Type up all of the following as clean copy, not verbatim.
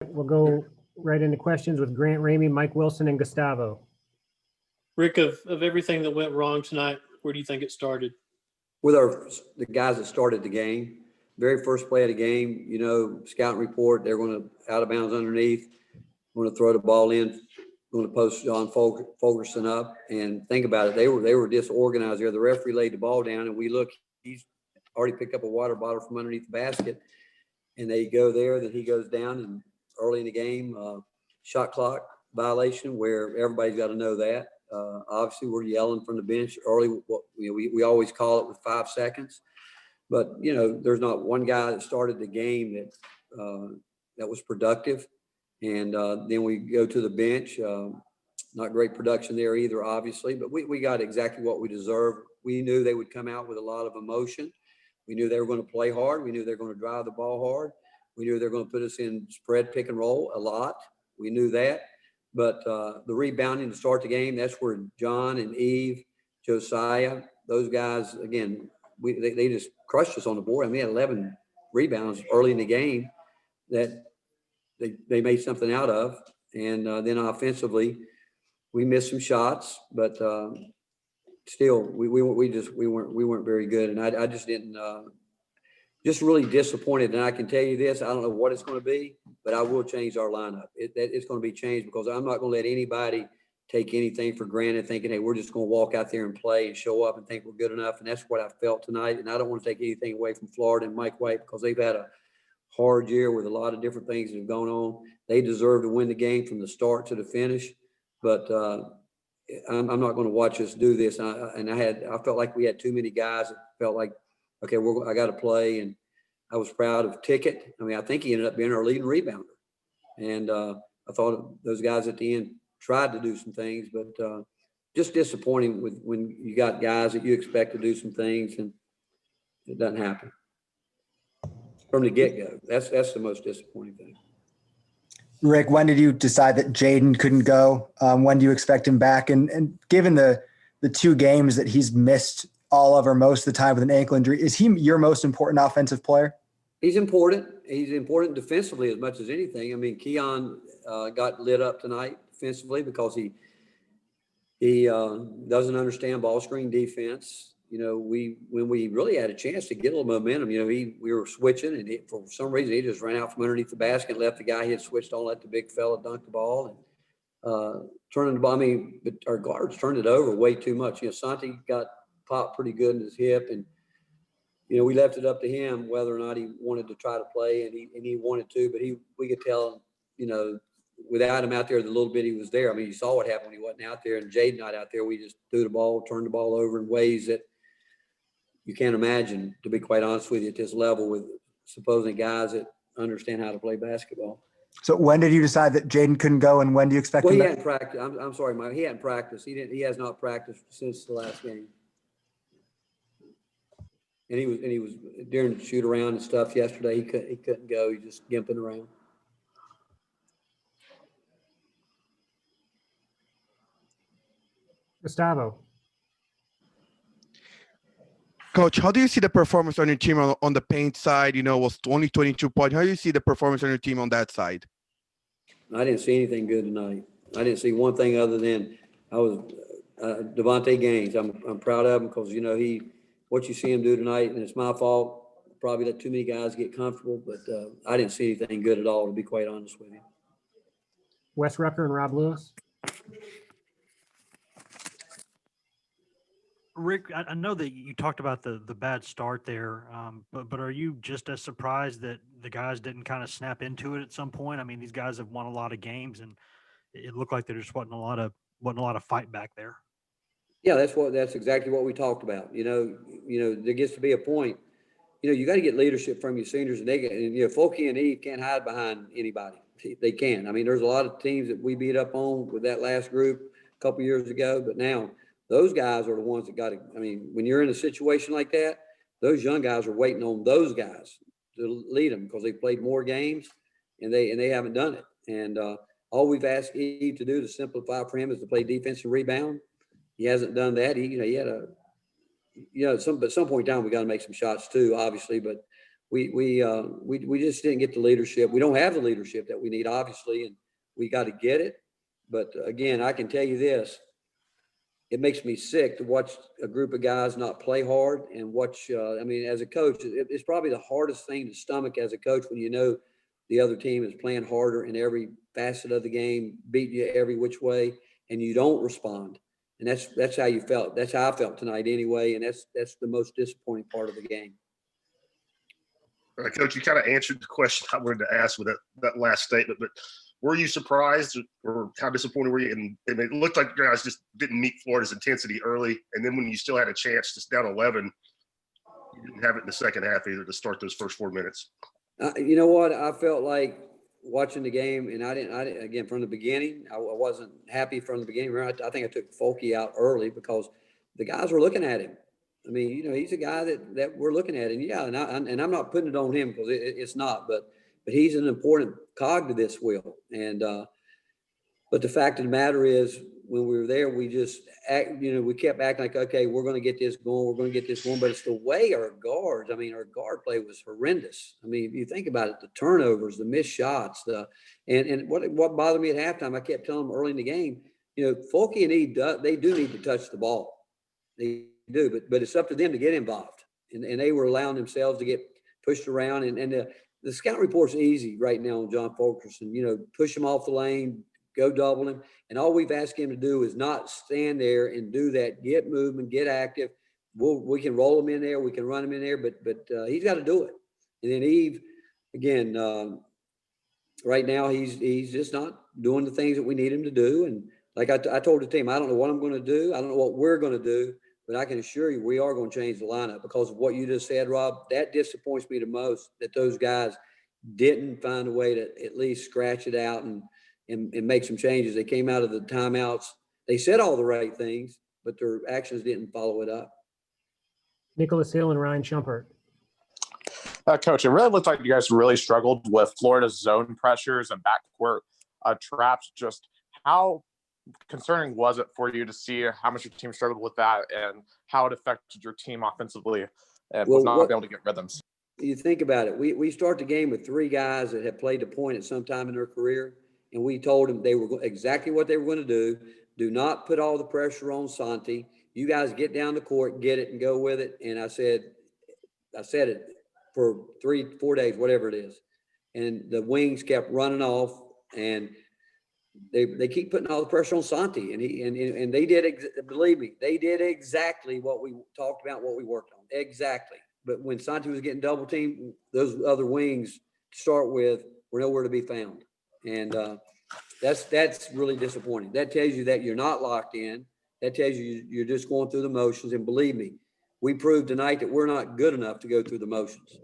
We'll go right into questions with Grant Ramey, Mike Wilson, and Gustavo. Rick, of everything that went wrong tonight, where do you think it started? With the guys that started the game. Very first play of the game, scouting report, they're going to out of bounds underneath, going to throw the ball in, going to post John Fulgerson up. And think about it, they were disorganized there. The referee laid the ball down, and we look, he's already picked up a water bottle from underneath the basket, and they go there, then he goes down, and early in the game, shot clock violation where everybody's got to know that. Obviously, we're yelling from the bench early. We always call it with 5 seconds. But, there's not one guy that started the game that was productive. And then we go to the bench. Not great production there either, obviously. But we got exactly what we deserved. We knew they would come out with a lot of emotion. We knew they were going to play hard. We knew they were going to drive the ball hard. We knew they were going to put us in spread pick and roll a lot. We knew that. But the rebounding to start the game, that's where John and Eve, Josiah, those guys, again, they just crushed us on the board. I mean, we had 11 rebounds early in the game that they made something out of. And then offensively, we missed some shots, but still, we weren't very good. And I just didn't, just really disappointed. And I can tell you this, I don't know what it's going to be, but I will change our lineup. It's going to be changed because I'm not going to let anybody take anything for granted, thinking, hey, we're just going to walk out there and play and show up and think we're good enough. And that's what I felt tonight. And I don't want to take anything away from Florida and Mike White because they've had a hard year with a lot of different things that have gone on. They deserve to win the game from the start to the finish. But I'm not going to watch us do this. I felt like we had too many guys that felt like, okay, I got to play. And I was proud of Ticket. I mean, I think he ended up being our leading rebounder. And I thought those guys at the end tried to do some things, but just disappointing when you got guys that you expect to do some things and it doesn't happen from the get-go. That's the most disappointing thing. Rick, when did you decide that Jaden couldn't go? When do you expect him back? And given the 2 games that he's missed all of or most of the time with an ankle injury, is he your most important offensive player? He's important. He's important defensively as much as anything. I mean, Keon got lit up tonight defensively because he doesn't understand ball screen defense. When we really had a chance to get a little momentum, we were switching, and for some reason he just ran out from underneath the basket and left the guy he had switched on, let the big fella dunk the ball and turning the ball. I mean, but our guards turned it over way too much. Santi got popped pretty good in his hip, and we left it up to him whether or not he wanted to try to play, and he wanted to, but we could tell, without him out there, the little bit he was there. I mean, you saw what happened when he wasn't out there, and Jaden not out there. We just threw the ball, turned the ball over in ways that you can't imagine, to be quite honest with you, at this level with supposedly guys that understand how to play basketball. So when did you decide that Jaden couldn't go, and when do you expect him he back? hadn't practiced. I'm sorry, Mike. He hadn't practiced. He has not practiced since the last game. And he was during the shoot around and stuff yesterday. He couldn't go. He just gimping around. Gustavo. Coach, how do you see the performance on your team on the paint side? Was only 22 points. How do you see the performance on your team on that side? I didn't see anything good tonight. I didn't see one thing other than Devontae Gaines. I'm proud of him because what you see him do tonight, and it's my fault. Probably let too many guys get comfortable, but I didn't see anything good at all, to be quite honest with you. Wes Rucker and Rob Lewis. Rick, I know that you talked about the bad start there, but are you just as surprised that the guys didn't kind of snap into it at some point? I mean, these guys have won a lot of games, and it looked like there just wasn't a lot of fight back there. Yeah, that's exactly what we talked about. There gets to be a point. You got to get leadership from your seniors, and Folky and Eve can't hide behind anybody. They can. I mean, there's a lot of teams that we beat up on with that last group a couple years ago, but now those guys are the ones that got to. I mean, when you're in a situation like that, those young guys are waiting on those guys to lead them because they played more games, and they haven't done it. And all we've asked Eve to do to simplify for him is to play defense and rebound. He hasn't done that. He had at some point in time we got to make some shots too, obviously. But we just didn't get the leadership. We don't have the leadership that we need, obviously, and we got to get it. But again, I can tell you this. It makes me sick to watch a group of guys not play hard and watch. I mean, as a coach, it's probably the hardest thing to stomach as a coach when you know the other team is playing harder in every facet of the game, beating you every which way, and you don't respond. And that's how you felt. That's how I felt tonight anyway. And that's the most disappointing part of the game. Coach, you kind of answered the question I wanted to ask with that last statement, but were you surprised or how disappointed were you? And it looked like you guys just didn't meet Florida's intensity early. And then when you still had a chance, just down 11, you didn't have it in the second half either to start those first 4 minutes. You know what? I felt like watching the game, and I didn't again, from the beginning, I wasn't happy from the beginning. I think I took Folky out early because the guys were looking at him. I mean, you know, he's a guy that we're looking at, and yeah, and I'm not putting it on him because it's not, but he's an important cog to this wheel. And but the fact of the matter is, when we were there, we just we kept acting like, okay, we're going to get this going, we're going to get this going. But it's the way our guards, I mean, our guard play was horrendous. I mean, if you think about it, the turnovers, the missed shots, and what bothered me at halftime, I kept telling them early in the game, you know, Folky and Eve, they do need to touch the ball. They do, but it's up to them to get involved. And they were allowing themselves to get pushed around. And the scout report's easy right now on John Fulkerson. You know, push him off the lane, go double him. And all we've asked him to do is not stand there and do that. Get movement, get active. We can roll him in there. We can run him in there, but he's got to do it. And then Eve, again, right now he's just not doing the things that we need him to do. And like I told the team, I don't know what I'm going to do. I don't know what we're going to do. But I can assure you we are going to change the lineup because of what you just said, Rob. That disappoints me the most, that those guys didn't find a way to at least scratch it out and make some changes. They came out of the timeouts. They said all the right things, but their actions didn't follow it up. Nicholas Hill and Ryan Shumpert. Coach, it really looked like you guys really struggled with Florida's zone pressures and backcourt traps. Just how concerning was it for you to see how much your team struggled with that and how it affected your team offensively and was not able to get rhythms? You think about it. We start the game with three guys that have played the point at some time in their career, and we told them they were exactly what they were going to do. Do not put all the pressure on Santi. You guys get down the court, get it, and go with it. And I said it for 3-4 days, whatever it is. And the wings kept running off, and they keep putting all the pressure on Santi, and they did. Believe me, they did exactly what we talked about, what we worked on, exactly. But when Santi was getting double teamed, those other wings to start with were nowhere to be found, and that's really disappointing. That tells you that you're not locked in. That tells you you're just going through the motions. And believe me, we proved tonight that we're not good enough to go through the motions.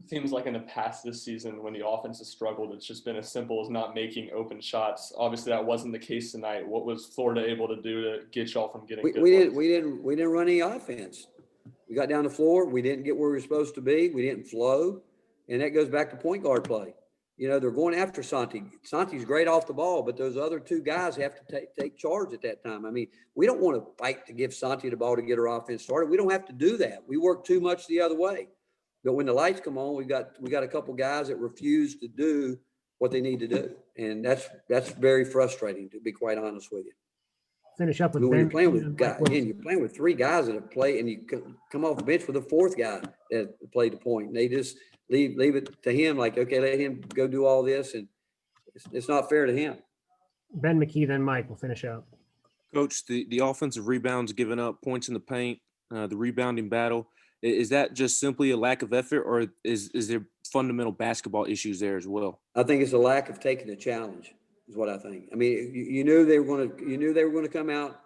Seems like in the past this season when the offense has struggled, it's just been as simple as not making open shots. Obviously that wasn't the case tonight. What was Florida able to do to get y'all from getting good? We didn't run any offense. We got down the floor. We didn't get where we were supposed to be. We didn't flow. And that goes back to point guard play. You know, they're going after Santi. Santi's great off the ball, but those other two guys have to take charge at that time. I mean, we don't want to fight to give Santi the ball to get her offense started. We don't have to do that. We work too much the other way. But when the lights come on, we got a couple guys that refuse to do what they need to do, and that's very frustrating, to be quite honest with you. Finish up with When Ben. you're playing with guys, again, you're playing with three guys that have played, and you come off the bench with a fourth guy that played the point. And they just leave it to him, like, okay, let him go do all this, and it's not fair to him. Ben McKee, then Mike will finish up. Coach, the offensive rebounds, giving up points in the paint, the rebounding battle. Is that just simply a lack of effort, or is there fundamental basketball issues there as well? I think it's a lack of taking the challenge, is what I think. I mean, you knew they were going to come out,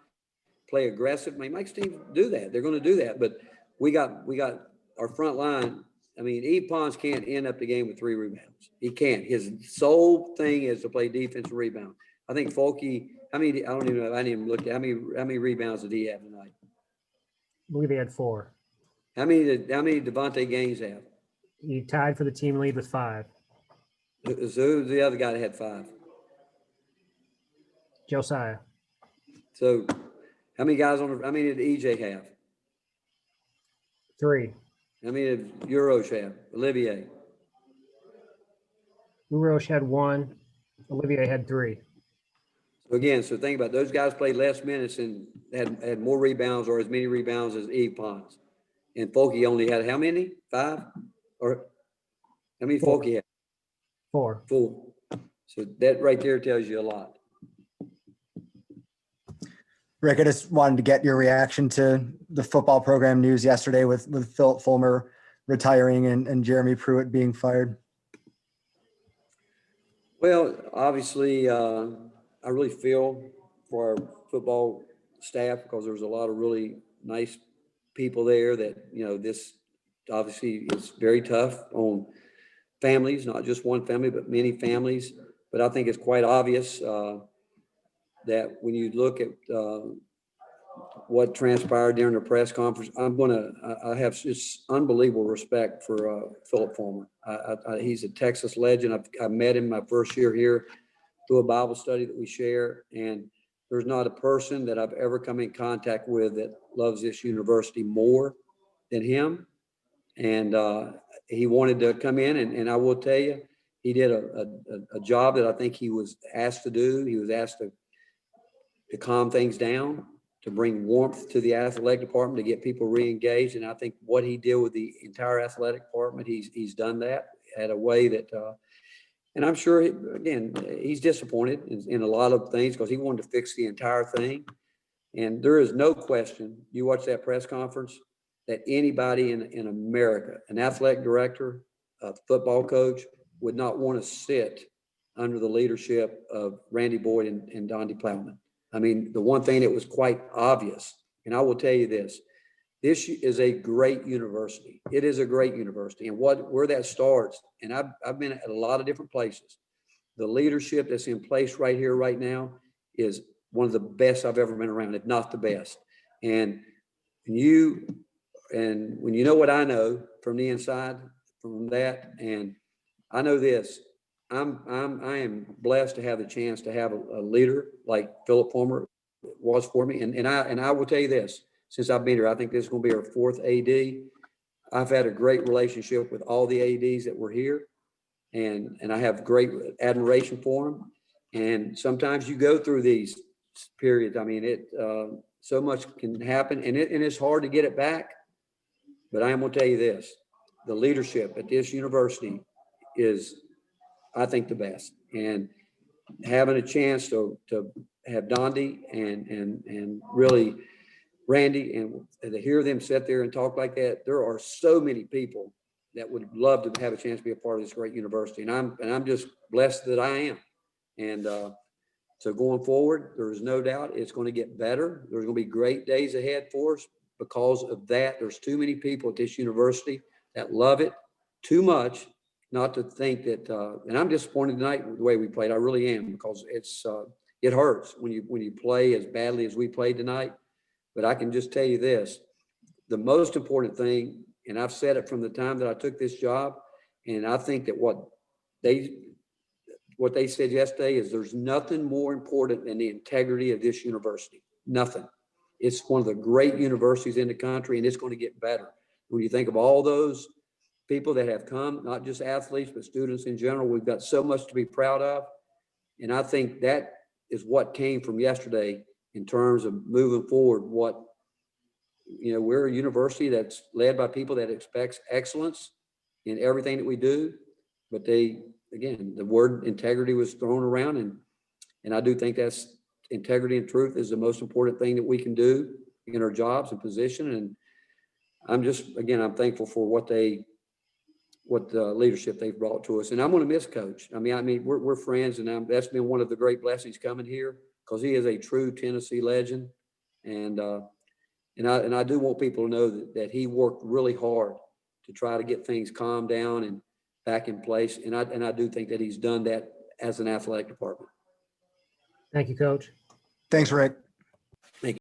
play aggressive. I mean, Mike's team do that. They're going to do that. But we got our front line. I mean, Eve Pons can't end up the game with 3 rebounds. He can't. His sole thing is to play defense and rebound. I think Folky, I don't even know. I didn't even look at how many rebounds did he have tonight? I believe he had 4. How many did Devontae Gaines have? He tied for the team lead with 5. Who's the other guy that had 5? Josiah. So how many guys how many did EJ have? 3. How many of your Roche have? Olivier? Urosh had 1. Olivier had 3. So again, so think about those guys played less minutes and had more rebounds or as many rebounds as Eve Pons. And Folky only had how many? 5? Or how many 4. Folky had? 4. 4. So that right there tells you a lot. Rick, I just wanted to get your reaction to the football program news yesterday with Philip Fulmer retiring and Jeremy Pruitt being fired. Well, obviously, I really feel for our football staff because there's a lot of really nice people there that, you know, this obviously is very tough on families, not just one family, but many families. But I think it's quite obvious that when you look at what transpired during the press conference, I have just unbelievable respect for Philip Fulmer. He's a Texas legend. I met him my first year here through a Bible study that we share. And there's not a person that I've ever come in contact with that loves this university more than him. And he wanted to come in, and I will tell you, he did a job that I think he was asked to do. He was asked to calm things down, to bring warmth to the athletic department, to get people re-engaged. And I think what he did with the entire athletic department, he's done that at a way that, and I'm sure, again, he's disappointed in a lot of things because he wanted to fix the entire thing. And there is no question, you watch that press conference, that anybody in America, an athletic director, a football coach, would not want to sit under the leadership of Randy Boyd and Donde Plowman. I mean, the one thing that was quite obvious, and I will tell you this is a great university. It is a great university. And where that starts, and I've been at a lot of different places, the leadership that's in place right here, right now, is one of the best I've ever been around, if not the best. And when you know what I know from the inside, from that, and I know this, I am blessed to have the chance to have a leader like Philip Fulmer was for me. And I will tell you this, since I've been here, I think this is going to be our 4th AD. I've had a great relationship with all the ADs that were here, and I have great admiration for them. And sometimes you go through these periods. I mean, so much can happen, and it's hard to get it back. But I am going to tell you this: the leadership at this university is, I think, the best. And having a chance to have Donde and really Randy, and to hear them sit there and talk like that, there are so many people that would love to have a chance to be a part of this great university. And I'm just blessed that I am. And so going forward, there is no doubt it's going to get better. There's going to be great days ahead for us because of that. There's too many people at this university that love it too much not to think that, and I'm disappointed tonight with the way we played. I really am, because it hurts when you play as badly as we played tonight. But I can just tell you this, the most important thing, and I've said it from the time that I took this job, and I think that what they said yesterday is there's nothing more important than the integrity of this university. Nothing. It's one of the great universities in the country, and it's going to get better. When you think of all those people that have come, not just athletes, but students in general, we've got so much to be proud of. And I think that is what came from yesterday in terms of moving forward. We're a university that's led by people that expects excellence in everything that we do. But again, the word integrity was thrown around, and I do think that's integrity and truth is the most important thing that we can do in our jobs and position. And I'm thankful for what the leadership they've brought to us. And I'm going to miss Coach. I mean, we're friends, and that's been one of the great blessings coming here, because he is a true Tennessee legend. And I do want people to know that he worked really hard to try to get things calmed down and back in place. And I do think that he's done that as an athletic department. Thank you, Coach. Thanks, Rick.